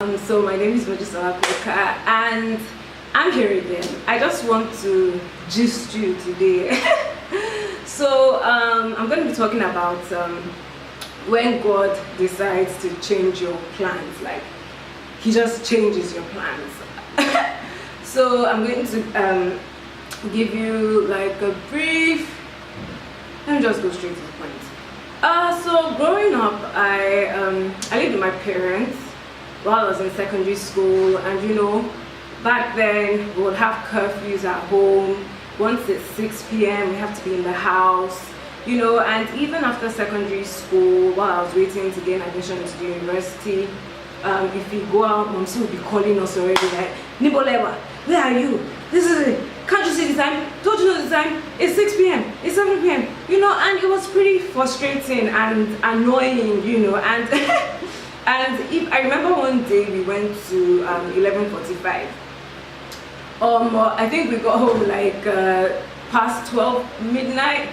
So my name is Mojisola and I'm here again. I just want to gist you today. I'm going to be talking about when God decides to change your plans. Like, He just changes your plans. So I'm going to give you like a brief. Let me just go straight to the point. So growing up, I lived with my parents while I was in secondary school, and back then we would have curfews at home. Once it's 6 p.m. we have to be in the house, and even after secondary school, while I was waiting to gain admission to the university, if we go out, Mom will be calling us already like, Nibolewa, where are you? This is it. Can't you see the time? Don't you know the time? It's 6 p.m. It's 7 p.m. And it was pretty frustrating and annoying, and and if I remember one day we went to 11:45. I think we got home like past 12 midnight.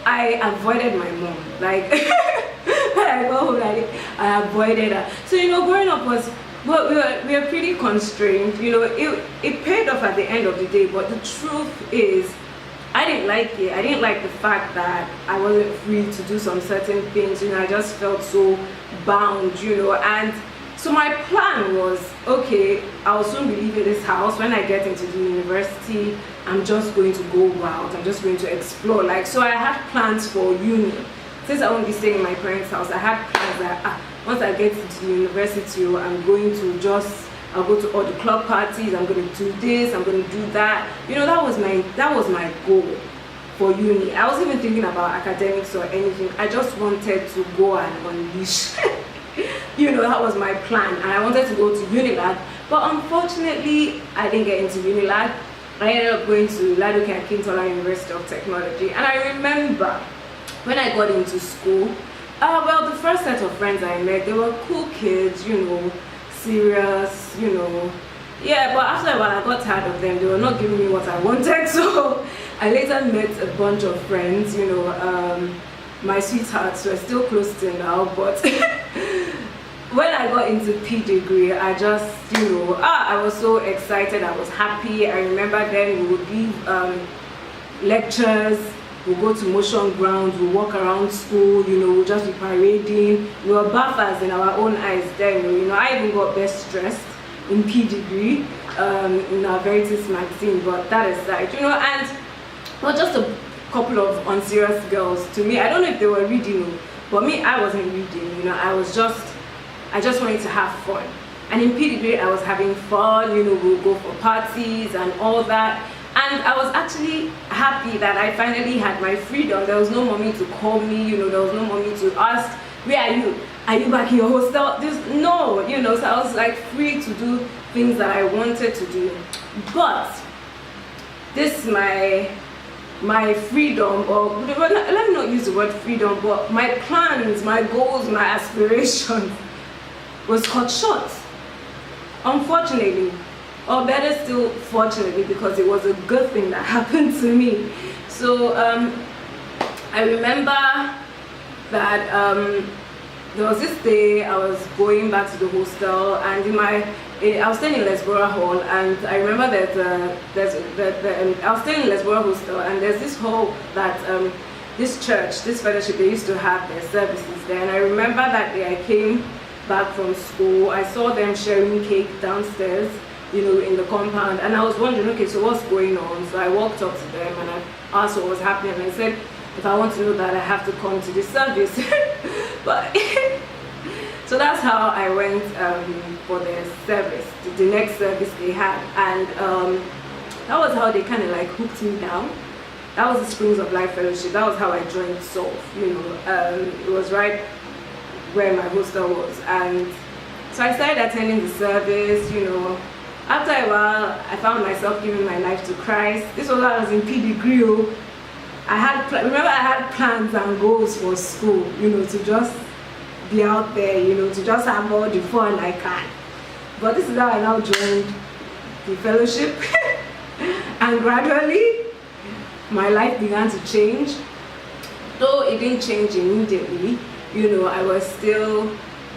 I avoided my mom. Like when I got home, I avoided her. So growing up but we were pretty constrained. It paid off at the end of the day. But the truth is, I didn't like it. I didn't like the fact that I wasn't free to do some certain things. I just felt so bound. And so my plan was, okay, I'll soon be leaving this house. When I get into the university, I'm just going to go out. I'm just going to explore. So I had plans for uni. Since I won't be staying in my parents' house, I had plans that once I get into the university, I'm going to I'll go to all the club parties, I'm going to do this, I'm going to do that. That was my goal for uni. I wasn't even thinking about academics or anything. I just wanted to go and unleash. That was my plan. And I wanted to go to Unilag. But unfortunately, I didn't get into Unilag. I ended up going to Ladoke and Kintola University of Technology. And I remember when I got into school, the first set of friends I met, they were cool kids, serious, yeah, but after a while I got tired of them. They were not giving me what I wanted, so I later met a bunch of friends, my sweethearts were still close to now, but when I got into P degree, I just, I was so excited, I was happy. I remember then we would give lectures, we'll go to motion grounds, we'll walk around school, we'll just be parading. We were buffers in our own eyes then, I even got best dressed in P degree in our Veritas magazine, but that aside, and not just a couple of unserious girls. To me, I don't know if they were reading, but me, I wasn't reading, I just wanted to have fun. And in P degree, I was having fun, we'll go for parties and all that. And I was actually happy that I finally had my freedom. There was no mommy to call me, there was no mommy to ask, where are you? Are you back in your hostel? No, so I was like free to do things that I wanted to do. But this my freedom, or let me not use the word freedom, but my plans, my goals, my aspirations was cut short, unfortunately. Or better still, fortunately, because it was a good thing that happened to me. So I remember that there was this day I was going back to the hostel, and I was staying in Lesborough Hall, and I remember that I was staying in Lesborough Hostel, and there's this hall that this church, this fellowship, they used to have their services there. And I remember that day I came back from school, I saw them sharing cake downstairs, in the compound, and I was wondering, okay, so what's going on? So I walked up to them and I asked what was happening, and I said, if I want to know that, I have to come to the service. But so that's how I went for their service, the next service they had, and that was how they kind of like hooked me down. That was the Springs of Life Fellowship. That was how I joined SOF. It was right where my hostel was, and so I started attending the service. After a while, I found myself giving my life to Christ. This was when I was in P degree. Remember I had plans and goals for school, to just be out there, to just have all the fun I can. But this is how I now joined the fellowship. And gradually, my life began to change. Though it didn't change immediately, I was still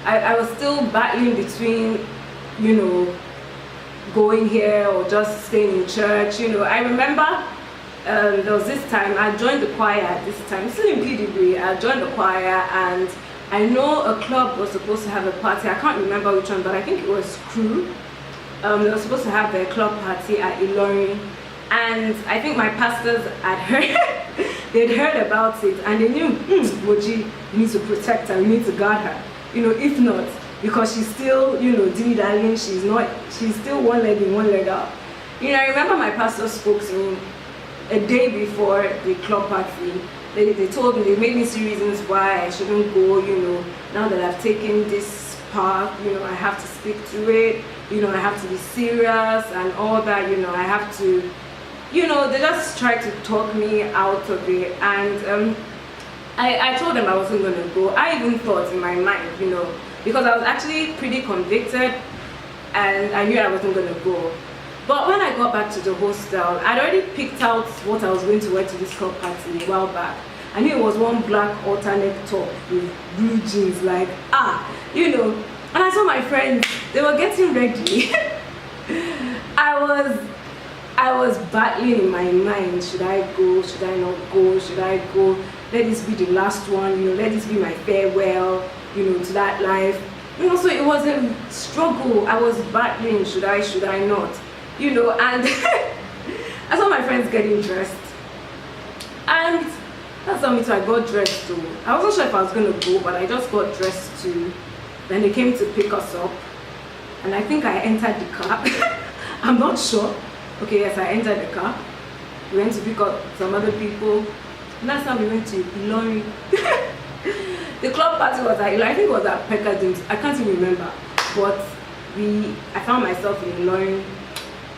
I was still battling between, you know, going here or just staying in church. You know, I remember there was this time I joined the choir at this time, still in PDB. I joined the choir, and I know a club was supposed to have a party. I can't remember which one, but I think it was Crew. They were supposed to have their club party at Ilorin, and I think my pastors had heard, they'd heard about it, and they knew, Moji, you need to protect her, you need to guard her. You know, if not, because she's still, you know, dilly-dallying, she's still one leg in, one leg out. You know, I remember my pastor spoke to me a day before the club party. They told me, they made me see reasons why I shouldn't go, you know, now that I've taken this path, you know, I have to stick to it, you know, I have to be serious and all that, you know, I have to, you know, they just tried to talk me out of it. And I told them I wasn't going to go. I even thought in my mind, you know, because I was actually pretty convicted and I knew I wasn't going to go. But when I got back to the hostel, I'd already picked out what I was going to wear to this club party a while back. I knew it was one black alternate top with blue jeans, like, you know. And I saw my friends, they were getting ready. I was battling in my mind, should I go, should I not go, should I go? Let this be the last one, you know, let this be my farewell, you know, to that life. You know, so it was a struggle. I was battling, should I not? You know, and I saw my friends getting dressed, and that's how me too. I got dressed too. I wasn't sure if I was gonna go, but I just got dressed too. Then they came to pick us up, and I think I entered the car. I'm not sure. Okay, yes, I entered the car. We went to pick up some other people. And that's how we went to Ilorin. The club party was at Ilorin. I think it was at Pekadins. I can't even remember, but I found myself in Ilorin.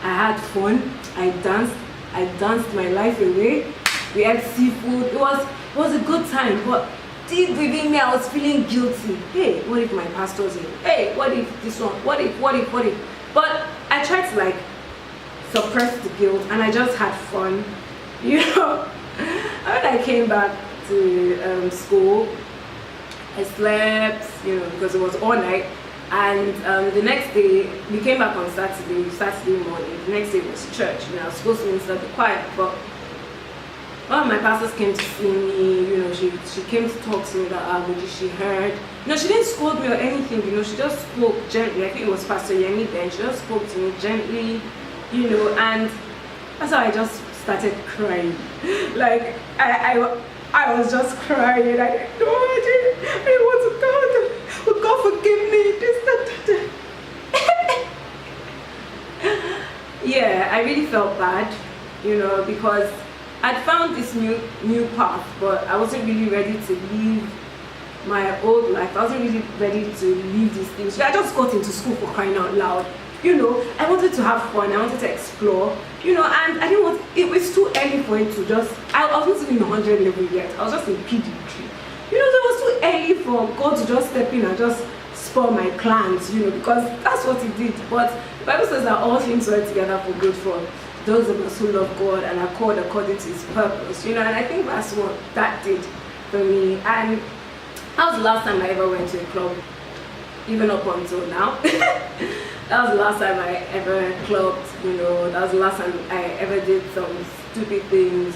I had fun. I danced my life away. We had seafood. It was a good time, but deep within me I was feeling guilty. Hey, what if my pastor's in? Hey, what if this one? What if? But I tried to like suppress the guilt, and I just had fun, you know. And when I came back to school, I slept, you know, because it was all night. And the next day, we came back on Saturday morning. The next day was church. You know, I was supposed to minister the choir, but one of my pastors came to see me. You know, she came to talk to me that she heard. You know, she didn't scold me or anything. You know, she just spoke gently. I think it was Pastor Yemi then. She just spoke to me gently. You know, and that's how I just started crying. Like I was just crying. I didn't know. I didn't want to go. Oh, God forgive me, this, that. Yeah, I really felt bad, you know, because I'd found this new path, but I wasn't really ready to leave my old life. I wasn't really ready to leave these things. So I just got into school for crying out loud. You know, I wanted to have fun, I wanted to explore, you know, and I didn't want, it was too early for it to just, I wasn't in 100 level yet, I was just in PDQ. You know, so it was too early for God to just step in and just spoil my plans, you know, because that's what he did. But the Bible says that all things work together for good for those of us who love God and are called according to his purpose, you know, and I think that's what that did for me. And that was the last time I ever went to a club, even up until now. That was the last time I ever clubbed, you know, that was the last time I ever did some stupid things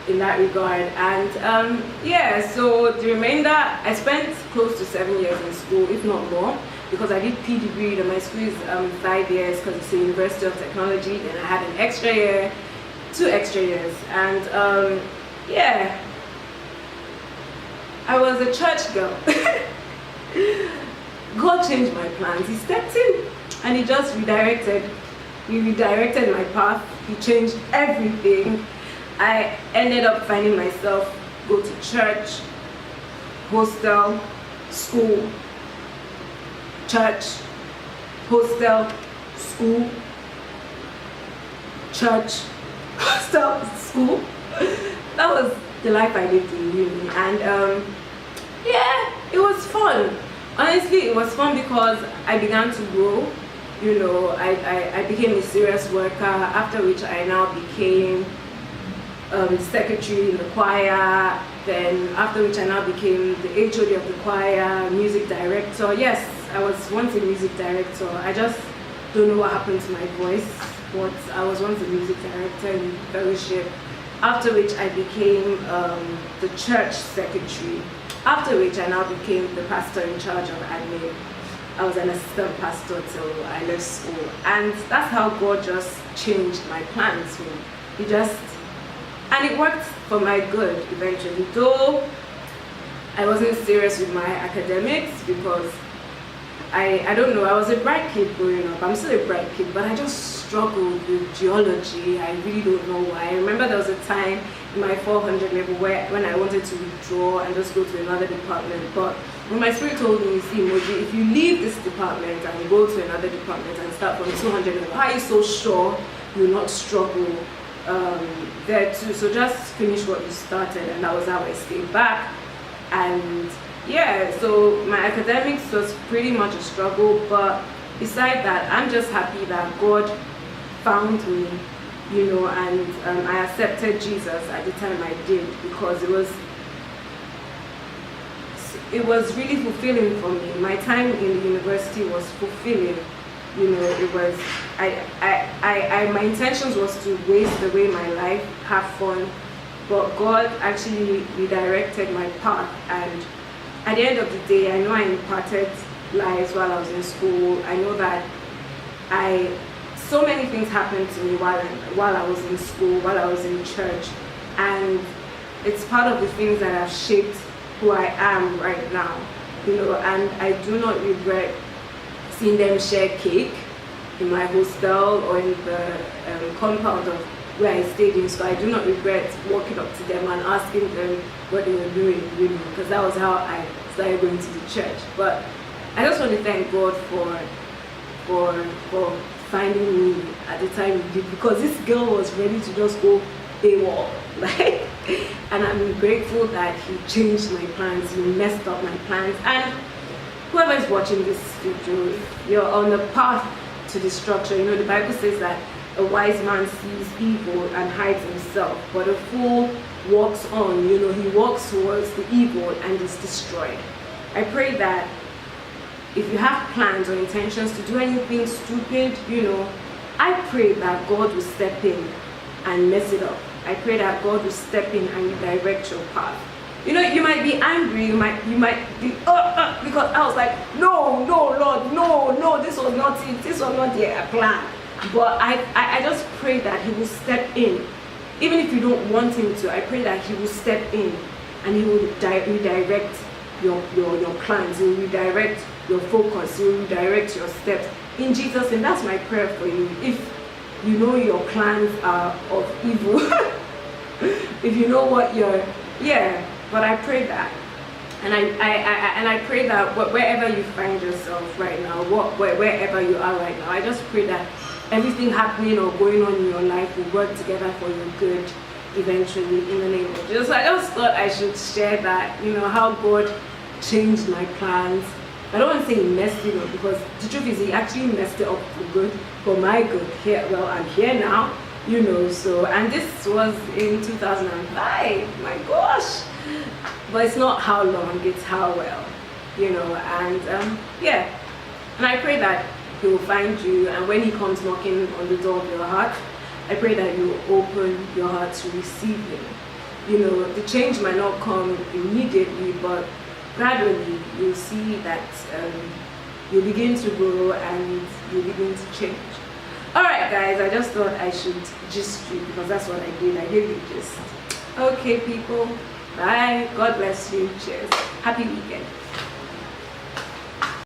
in that regard. And yeah, so the remainder, I spent close to 7 years in school, if not more, because I did PDB, and my school is 5 years because it's the University of Technology. Then I had an extra year, 2 extra years, and yeah, I was a church girl. God changed my plans. He stepped in and he just redirected. He redirected my path. He changed everything. I ended up finding myself go to church, hostel, school, church, hostel, school, church, hostel, school. That was the life I lived in uni, and yeah, it was fun. Honestly, it was fun because I began to grow. You know, I became a serious worker, after which I now became secretary in the choir. Then after which I now became the HOD of the choir, music director. Yes, I was once a music director. I just don't know what happened to my voice, but I was once a music director in fellowship. After which I became the church secretary. After which I now became the pastor in charge of admin. I was an assistant pastor till I left school. And that's how God just changed my plans. And it worked for my good eventually. Though I wasn't serious with my academics because I don't know, I was a bright kid growing up. I'm still a bright kid, but I just struggled with geology. I really don't know why. I remember there was a time in my 400 level when I wanted to withdraw and just go to another department. But when my spirit told me, see, Moji, if you leave this department and go to another department and start from 200 level, how are you so sure you'll not struggle there too? So just finish what you started, and that was how I stayed back. And yeah, so my academics was pretty much a struggle, but beside that, I'm just happy that God found me, and I accepted Jesus at the time I did, because it was really fulfilling for me. My time in the university was fulfilling. It was my intentions was to waste away my life, have fun, but God actually redirected my path. And at the end of the day, I know I imparted lives while I was in school. I know that so many things happened to me while I was in school, while I was in church, and it's part of the things that have shaped who I am right now. And I do not regret seeing them share cake in my hostel or in the compound of where I stayed in. So I do not regret walking up to them and asking them what they were doing, because that was how I started going to the church. But I just want to thank God for finding me at the time he did, because this girl was ready to just go AWOL. And I'm grateful that he changed my plans, he messed up my plans. And whoever is watching this video, if you're on the path to destruction, the Bible says that a wise man sees evil and hides himself, but a fool walks on, he walks towards the evil and is destroyed. I pray that if you have plans or intentions to do anything stupid, I pray that God will step in and mess it up. I pray that God will step in and redirect your path. You might be angry, you might be, because I was like, no, Lord, no, this was not it, this was not the plan. But I just pray that he will step in. Even if you don't want him to, I pray that he will step in and he will redirect your plans, he will redirect your focus, he will redirect your steps. In Jesus' name, that's my prayer for you. If you know your plans are of evil, if you know what but I pray that. And I pray that wherever you find yourself right now, wherever you are right now, I just pray that everything happening or going on in your life will work together for your good eventually, in the name of Jesus. So I just thought I should share that, how God changed my plans. I don't want to say he messed it up, because the truth is he actually messed it up for good, for my good. I'm here now, so, and this was in 2005, my gosh. But it's not how long, it's how well, and I pray that he will find you, and when he comes knocking on the door of your heart, I pray that you open your heart to receive him. The change might not come immediately, but gradually you'll see that you'll begin to grow and you'll begin to change. Alright guys, I just thought I should gist you, because that's what I did. I gave you gist. Okay people, bye, God bless you, cheers, happy weekend.